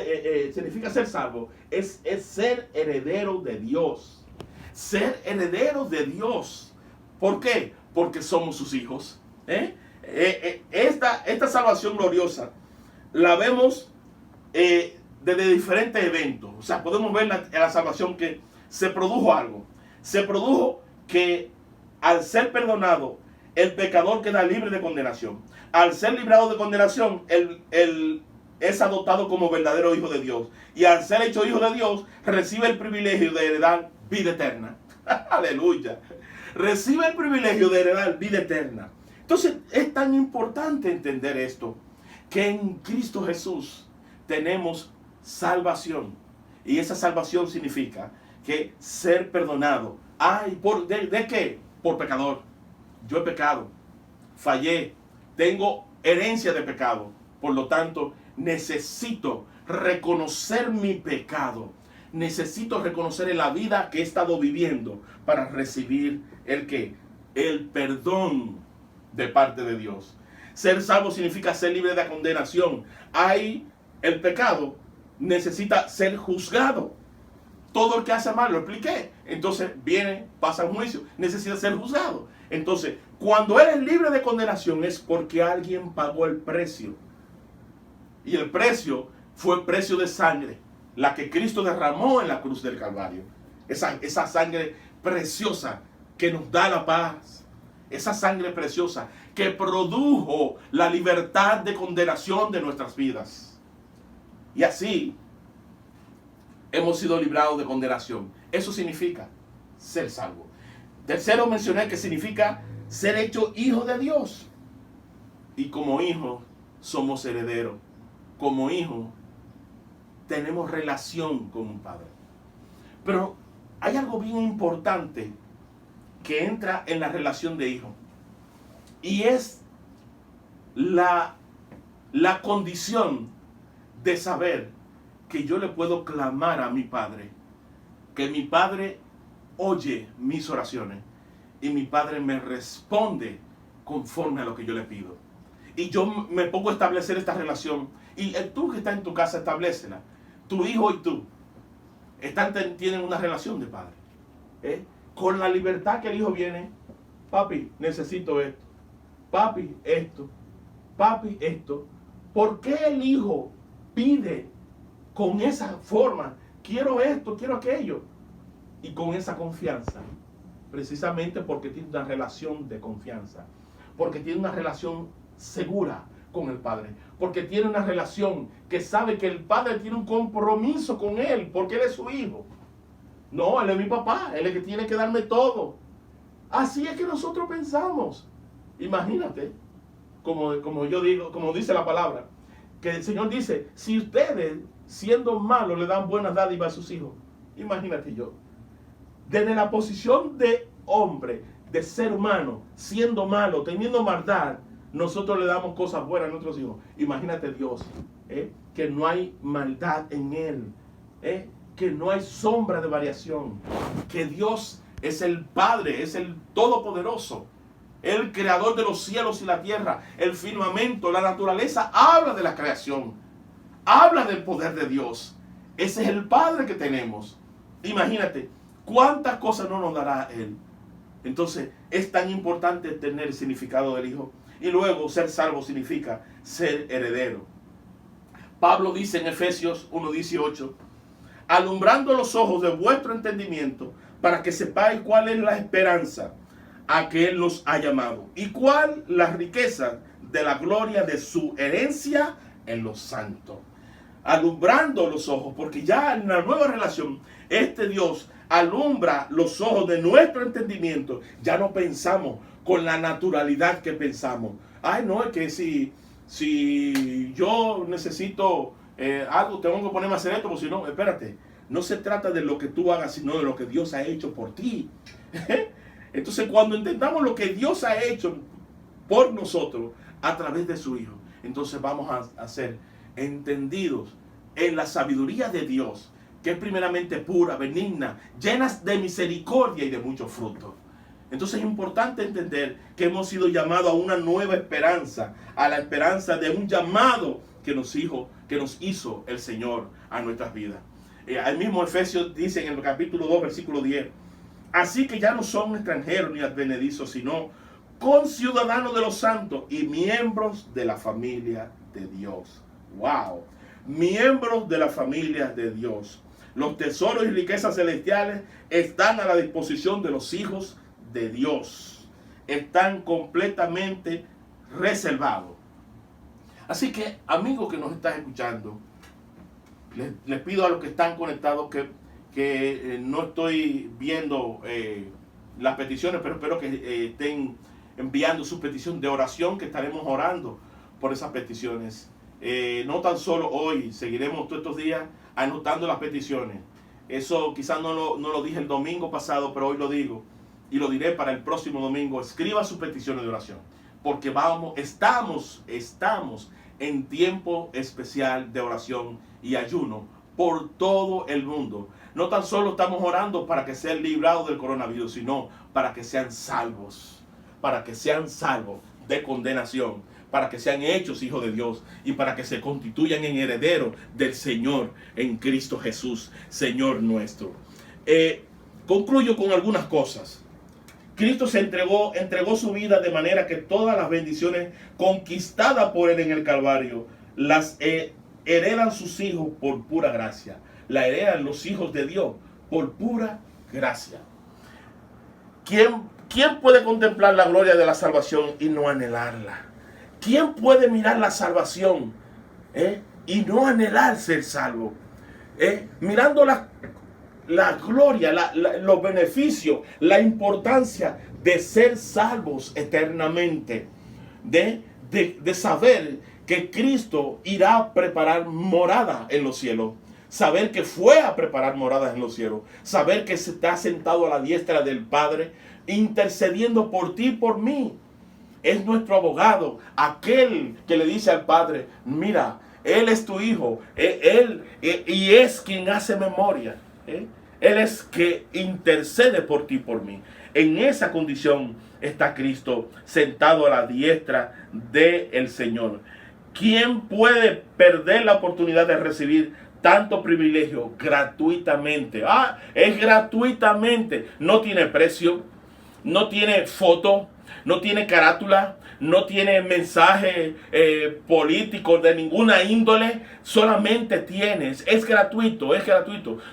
Speaker 2: significa ser salvo, es ser heredero de Dios. Ser heredero de Dios. ¿Por qué? Porque somos sus hijos. Esta salvación gloriosa la vemos desde diferentes eventos. O sea, podemos ver en la salvación que se produjo algo. Se produjo que al ser perdonado, el pecador queda libre de condenación. Al ser librado de condenación, él es adoptado como verdadero hijo de Dios. Y al ser hecho hijo de Dios, recibe el privilegio de heredar vida eterna. Aleluya. Recibe el privilegio de heredar vida eterna. Entonces es tan importante entender esto, que en Cristo Jesús tenemos salvación. Y esa salvación significa que ser perdonado. Ay, ¿de qué? Por pecador. Yo he pecado, fallé, tengo herencia de pecado. Por lo tanto, necesito reconocer mi pecado. Necesito reconocer en la vida que he estado viviendo para recibir el perdón de parte de Dios. Ser salvo significa ser libre de la condenación. El pecado necesita ser juzgado. Todo el que hace mal, lo expliqué. Entonces pasa un juicio, necesita ser juzgado. Entonces, cuando eres libre de condenación es porque alguien pagó el precio. Y el precio fue el precio de sangre, la que Cristo derramó en la cruz del Calvario. Esa sangre preciosa que nos da la paz. Esa sangre preciosa que produjo la libertad de condenación de nuestras vidas. Y así hemos sido librados de condenación. Eso significa ser salvo. Tercero, mencioné que significa ser hecho hijo de Dios. Y como hijo somos herederos. Como hijo tenemos relación con un padre. Pero hay algo bien importante que entra en la relación de hijo. Y es la condición de saber que yo le puedo clamar a mi padre. Que mi padre oye mis oraciones. Y mi padre me responde conforme a lo que yo le pido. Y yo me pongo a establecer esta relación. Y tú que estás en tu casa, establécela. Tu hijo y tú tienen una relación de padre. Con la libertad que el hijo viene. Papi, necesito esto. Papi, esto. Papi, esto. ¿Por qué el hijo pide con esa forma? Quiero esto, quiero aquello. Y con esa confianza. Precisamente porque tiene una relación de confianza. Porque tiene una relación segura con el padre. Porque tiene una relación que sabe que el padre tiene un compromiso con él. Porque él es su hijo. No, él es mi papá. Él es el que tiene que darme todo. Así es que nosotros pensamos. Imagínate, como yo digo, como dice la palabra, que el Señor dice, si ustedes siendo malos le dan buenas dádivas a sus hijos, imagínate yo, desde la posición de hombre, de ser humano, siendo malo, teniendo maldad, nosotros le damos cosas buenas a nuestros hijos. Imagínate Dios, que no hay maldad en Él, que no hay sombra de variación, que Dios es el Padre, es el Todopoderoso, el creador de los cielos y la tierra, el firmamento, la naturaleza, habla de la creación, habla del poder de Dios. Ese es el Padre que tenemos. Imagínate, cuántas cosas no nos dará Él. Entonces, es tan importante tener el significado del Hijo. Y luego, ser salvo significa ser heredero. Pablo dice en Efesios 1:18, alumbrando los ojos de vuestro entendimiento, para que sepáis cuál es la esperanza a que Él nos ha llamado, y cuál la riqueza de la gloria de su herencia en los santos. Alumbrando los ojos, porque ya en la nueva relación, este Dios alumbra los ojos de nuestro entendimiento. Ya no pensamos con la naturalidad que pensamos. Ay, no, es que si yo necesito algo, tengo que ponerme a hacer esto, porque si no, espérate, no se trata de lo que tú hagas, sino de lo que Dios ha hecho por ti. Entonces, cuando entendamos lo que Dios ha hecho por nosotros a través de su Hijo, entonces vamos a ser entendidos en la sabiduría de Dios, que es primeramente pura, benigna, llenas de misericordia y de muchos frutos. Entonces es importante entender que hemos sido llamados a una nueva esperanza, a la esperanza de un llamado que nos hizo el Señor a nuestras vidas. El mismo Efesios dice en el capítulo 2, versículo 10, así que ya no son extranjeros ni advenedizos, sino conciudadanos de los santos y miembros de la familia de Dios. ¡Wow! Miembros de la familia de Dios. Los tesoros y riquezas celestiales están a la disposición de los hijos de Dios. Están completamente reservados. Así que, amigo que nos estás escuchando, les pido a los que están conectados que no estoy viendo las peticiones, pero espero que estén enviando su petición de oración, que estaremos orando por esas peticiones. No tan solo hoy, seguiremos todos estos días anotando las peticiones. Eso quizás no lo dije el domingo pasado, pero hoy lo digo y lo diré para el próximo domingo. Escriba sus peticiones de oración, porque estamos en tiempo especial de oración y ayuno por todo el mundo. No tan solo estamos orando para que sean librados del coronavirus, sino para que sean salvos de condenación, para que sean hechos hijos de Dios y para que se constituyan en herederos del Señor en Cristo Jesús, Señor nuestro. Concluyo con algunas cosas. Cristo se entregó su vida de manera que todas las bendiciones conquistadas por Él en el Calvario las heredan sus hijos por pura gracia. La heredan los hijos de Dios por pura gracia. ¿Quién puede contemplar la gloria de la salvación y no anhelarla? ¿Quién puede mirar la salvación y no anhelar ser salvo? Mirando la gloria, los beneficios, la importancia de ser salvos eternamente, de saber que Cristo irá a preparar morada en los cielos, saber que fue a preparar moradas en los cielos, saber que se está sentado a la diestra del Padre, intercediendo por ti y por mí. Es nuestro abogado, aquel que le dice al Padre, mira, Él es tu Hijo, y es quien hace memoria. Él es que intercede por ti y por mí. En esa condición está Cristo sentado a la diestra del Señor. ¿Quién puede perder la oportunidad de recibir tanto privilegio gratuitamente? Es gratuitamente. No tiene precio, no tiene foto, no tiene carátula, no tiene mensaje político de ninguna índole. Solamente es gratuito,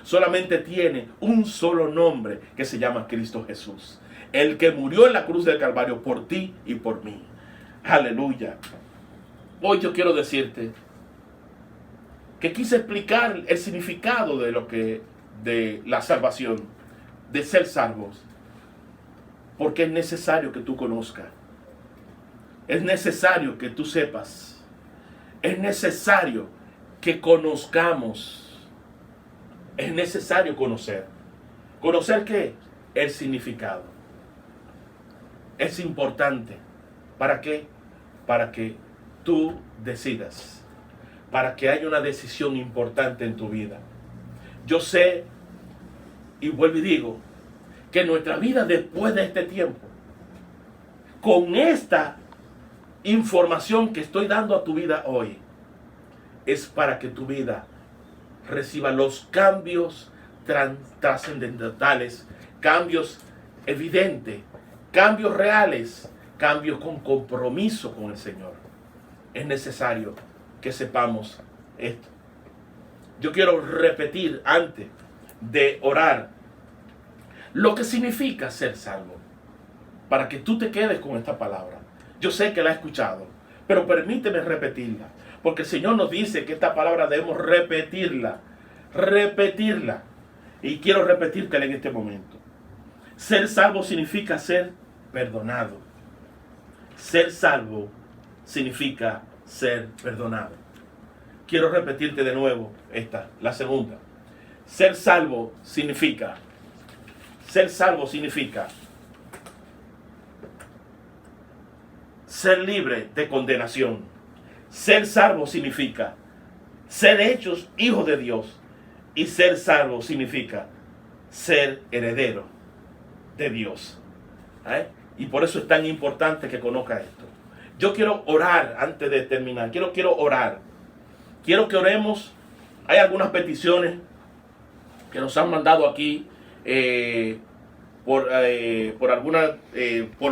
Speaker 2: solamente tiene un solo nombre que se llama Cristo Jesús, el que murió en la cruz del Calvario por ti y por mí. Aleluya. Hoy yo quiero decirte que quise explicar el significado de la salvación, de ser salvos. Porque es necesario que tú conozcas. Es necesario que tú sepas. Es necesario que conozcamos. Es necesario conocer. ¿Conocer qué? El significado. Es importante. ¿Para qué? Para que tú decidas. Para que haya una decisión importante en tu vida. Yo sé, y vuelvo y digo, que nuestra vida después de este tiempo, con esta información que estoy dando a tu vida hoy, es para que tu vida reciba los cambios trascendentales, cambios evidentes, cambios reales, cambios con compromiso con el Señor. Es necesario que sepamos esto. Yo quiero repetir antes de orar lo que significa ser salvo, para que tú te quedes con esta palabra. Yo sé que la he escuchado, pero permíteme repetirla, porque el Señor nos dice que esta palabra debemos repetirla, y quiero repetírtela en este momento. Ser salvo significa ser perdonado. Ser salvo significa ser perdonado. Quiero repetirte de nuevo la segunda. Ser salvo significa ser libre de condenación. Ser salvo significa ser hechos hijos de Dios. Y ser salvo significa ser heredero de Dios. Y por eso es tan importante que conozca esto. Yo quiero orar antes de terminar. Quiero orar. Quiero que oremos. Hay algunas peticiones que nos han mandado aquí por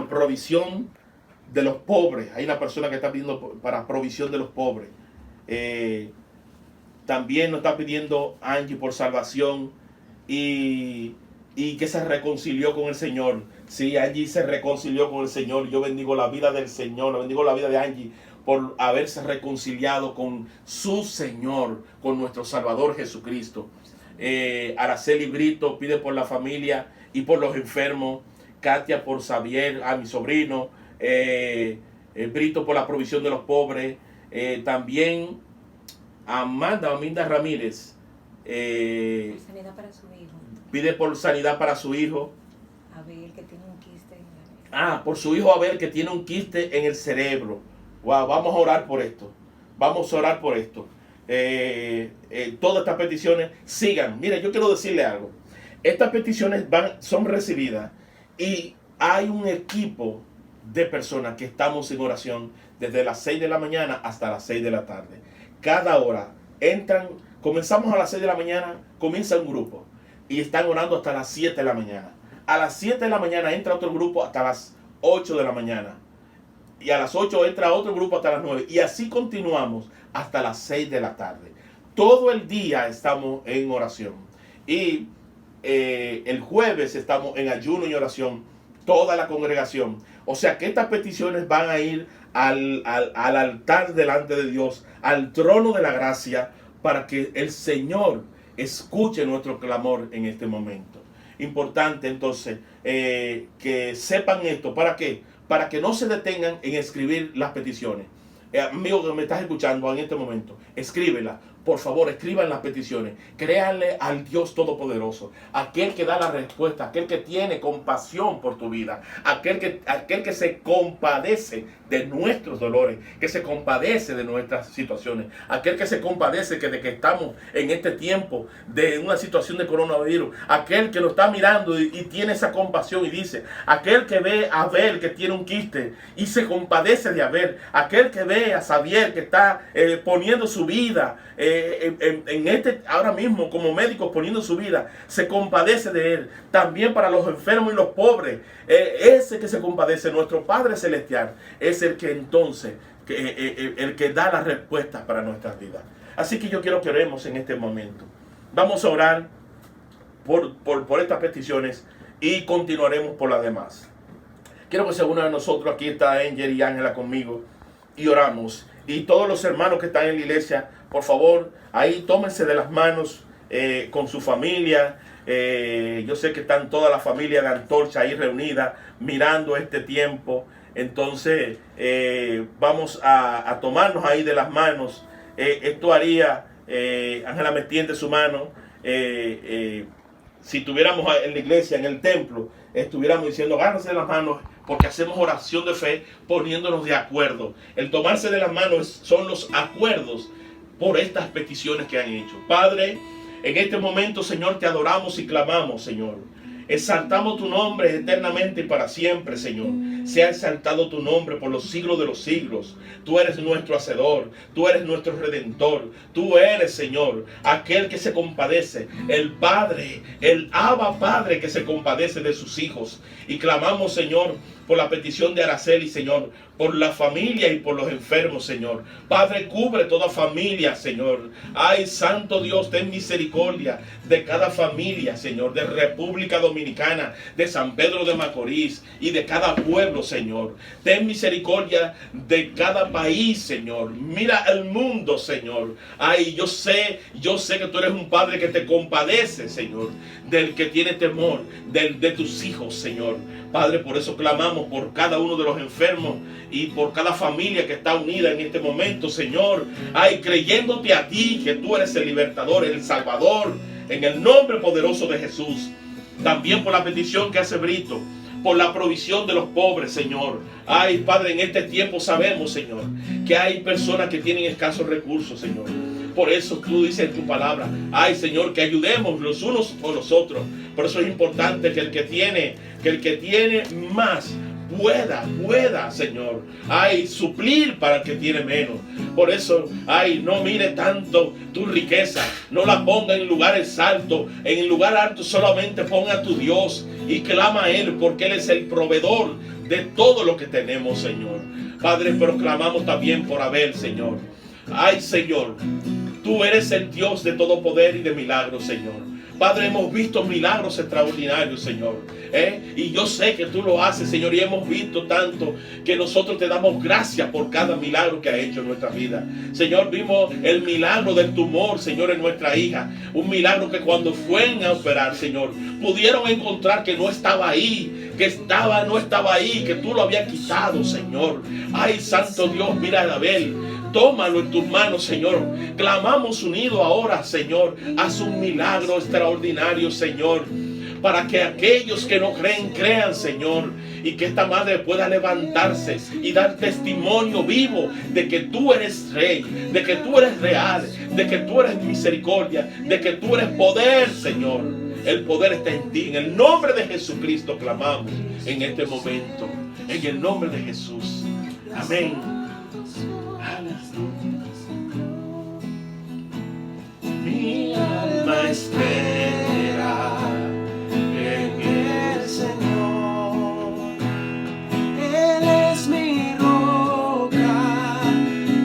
Speaker 2: provisión de los pobres. Hay una persona que está pidiendo para provisión de los pobres. También nos está pidiendo Angie por salvación y que se reconcilió con el Señor. Sí, Angie se reconcilió con el Señor. Yo bendigo la vida del Señor, bendigo la vida de Angie por haberse reconciliado con su Señor, con nuestro Salvador Jesucristo. Araceli Brito pide por la familia y por los enfermos. Katia por Xavier, mi sobrino. Brito por la provisión de los pobres. También Aminda Ramírez
Speaker 1: sanidad para su hijo.
Speaker 2: Pide por sanidad para su hijo.
Speaker 1: Abel, que tiene un quiste.
Speaker 2: Por su hijo Abel, que tiene un quiste en el cerebro. Wow, vamos a orar por esto. Todas estas peticiones sigan. Mire, yo quiero decirle algo. Estas peticiones son recibidas y hay un equipo de personas que estamos en oración desde las 6 de la mañana hasta las 6 de la tarde. Cada hora comenzamos a las 6 de la mañana, comienza un grupo y están orando hasta las 7 de la mañana. A las 7 de la mañana entra otro grupo hasta las 8 de la mañana. Y a las 8 entra otro grupo hasta las 9. Y así continuamos hasta las 6 de la tarde. Todo el día estamos en oración. Y el jueves estamos en ayuno y oración. Toda la congregación. O sea que estas peticiones van a ir al altar delante de Dios, al trono de la gracia, para que el Señor escuche nuestro clamor en este momento. Importante entonces que sepan esto. ¿Para qué? Para que no se detengan en escribir las peticiones. Amigo que me estás escuchando en este momento, escríbela. Por favor, escriban las peticiones. Créanle al Dios Todopoderoso, aquel que da la respuesta, aquel que tiene compasión por tu vida, aquel que se compadece de nuestros dolores, que se compadece de nuestras situaciones, aquel que se compadece de que estamos en este tiempo de una situación de coronavirus, aquel que lo está mirando y tiene esa compasión y dice, aquel que ve a Abel que tiene un quiste y se compadece de Abel, aquel que ve a Xavier que está poniendo su vida ahora mismo como médico poniendo su vida, se compadece de él. También para los enfermos y los pobres, ese que se compadece, nuestro Padre Celestial, es el que entonces el que da las respuestas para nuestras vidas. Así que yo quiero que oremos en este momento. Vamos a orar por estas peticiones y continuaremos por las demás. Quiero que sea uno de nosotros, aquí está Angel y Ángela conmigo, y oramos. Y todos los hermanos que están en la iglesia, por favor, ahí tómense de las manos con su familia, Yo sé que están toda la familia de Antorcha ahí reunida mirando este tiempo. Entonces vamos a tomarnos ahí de las manos. Esto haría, Ángela me extiende su mano. Si estuviéramos en la iglesia, en el templo, estuviéramos diciendo agárrense de las manos, porque hacemos oración de fe poniéndonos de acuerdo. El tomarse de las manos son los acuerdos por estas peticiones que han hecho. Padre, en este momento, Señor, te adoramos y clamamos, Señor. Exaltamos tu nombre eternamente y para siempre, Señor. Sea exaltado tu nombre por los siglos de los siglos. Tú eres nuestro hacedor, tú eres nuestro redentor. Tú eres, Señor, aquel que se compadece, el Padre, el Abba Padre que se compadece de sus hijos. Y clamamos, Señor, por la petición de Araceli, Señor, por la familia y por los enfermos, Señor. Padre, cubre toda familia, Señor. Ay, Santo Dios, ten misericordia de cada familia, Señor, de República Dominicana, de San Pedro de Macorís y de cada pueblo, Señor. Ten misericordia de cada país, Señor. Mira el mundo, Señor. Ay, yo sé que tú eres un Padre que te compadece, Señor, del que tiene temor, de tus hijos, Señor. Padre, por eso clamamos por cada uno de los enfermos y por cada familia que está unida en este momento, Señor. Ay, creyéndote a ti, que tú eres el libertador, el salvador, en el nombre poderoso de Jesús. También por la petición que hace Brito, por la provisión de los pobres, Señor. Ay, Padre, en este tiempo sabemos, Señor, que hay personas que tienen escasos recursos, Señor. Por eso tú dices en tu palabra, ay, Señor, que ayudemos los unos por los otros. Por eso es importante que el que tiene más pueda, Señor, ay, suplir para el que tiene menos. Por eso, ay, no mire tanto tu riqueza, no la ponga en lugares altos. En el lugar alto solamente ponga a tu Dios y clama a Él, porque Él es el proveedor de todo lo que tenemos, Señor. Padre, pero clamamos también por Abel, Señor. Ay, Señor, tú eres el Dios de todo poder y de milagros, Señor. Padre, hemos visto milagros extraordinarios, Señor. Y yo sé que tú lo haces, Señor, y hemos visto tanto que nosotros te damos gracias por cada milagro que ha hecho en nuestra vida. Señor, vimos el milagro del tumor, Señor, en nuestra hija. Un milagro que cuando fueron a operar, Señor, pudieron encontrar que no estaba ahí, no estaba ahí, que tú lo habías quitado, Señor. Ay, Santo Dios, mira a Abel. Tómalo en tus manos, Señor. Clamamos unido ahora, Señor. Haz un milagro extraordinario, Señor, para que aquellos que no creen, crean, Señor. Y que esta madre pueda levantarse y dar testimonio vivo de que tú eres Rey, de que tú eres real, de que tú eres misericordia, de que tú eres poder, Señor. El poder está en ti. En el nombre de Jesucristo clamamos en este momento. En el nombre de Jesús. Amén. Mi alma espera en el Señor.
Speaker 3: Él es mi roca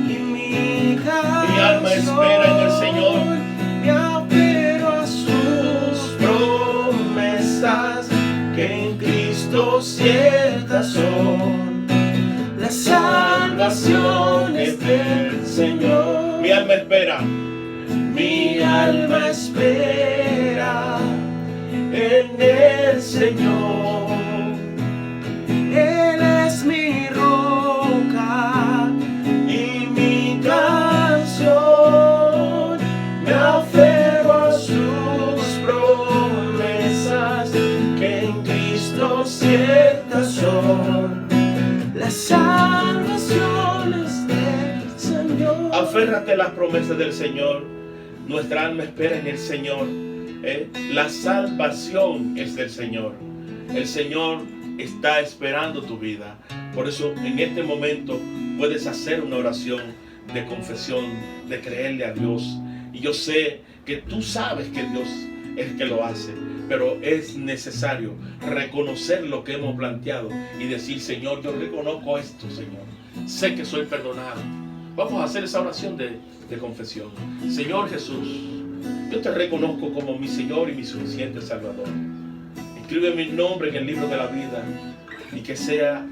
Speaker 3: y mi canción.
Speaker 2: Mi alma espera en el Señor.
Speaker 3: Me aferro a sus promesas, que en Cristo ciertas son las salvaciones del Señor.
Speaker 2: Mi alma espera.
Speaker 3: Mi alma espera en el Señor. Él es mi roca y mi canción. Me aferro a sus promesas, que en Cristo ciertas son las salvaciones del Señor.
Speaker 2: Aférrate a las promesas del Señor. Nuestra alma espera en el Señor. La salvación es del Señor. El Señor está esperando tu vida. Por eso en este momento puedes hacer una oración de confesión, de creerle a Dios. Y yo sé que tú sabes que Dios es el que lo hace, pero es necesario reconocer lo que hemos planteado y decir, Señor, yo reconozco esto, Señor. Sé que soy perdonado. Vamos a hacer esa oración de confesión. Señor Jesús, yo te reconozco como mi Señor y mi suficiente Salvador. Escribe mi nombre en el libro de la vida y que sea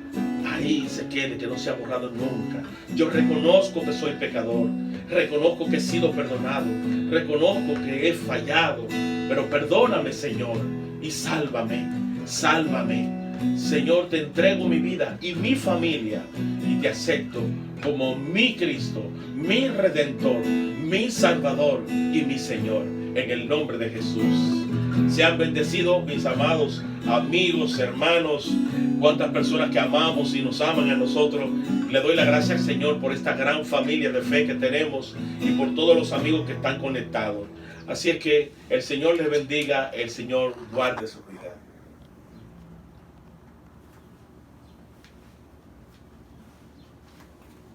Speaker 2: ahí, se quede, que no sea borrado nunca. Yo reconozco que soy pecador, reconozco que he sido perdonado, reconozco que he fallado, Pero perdóname, Señor, y sálvame, sálvame. Señor, te entrego mi vida y mi familia y te acepto como mi Cristo, mi Redentor, mi Salvador y mi Señor, en el nombre de Jesús. Sean bendecidos mis amados amigos, hermanos, cuantas personas que amamos y nos aman a nosotros. Le doy la gracia al Señor por esta gran familia de fe que tenemos y por todos los amigos que están conectados. Así es que el Señor les bendiga, el Señor guarde su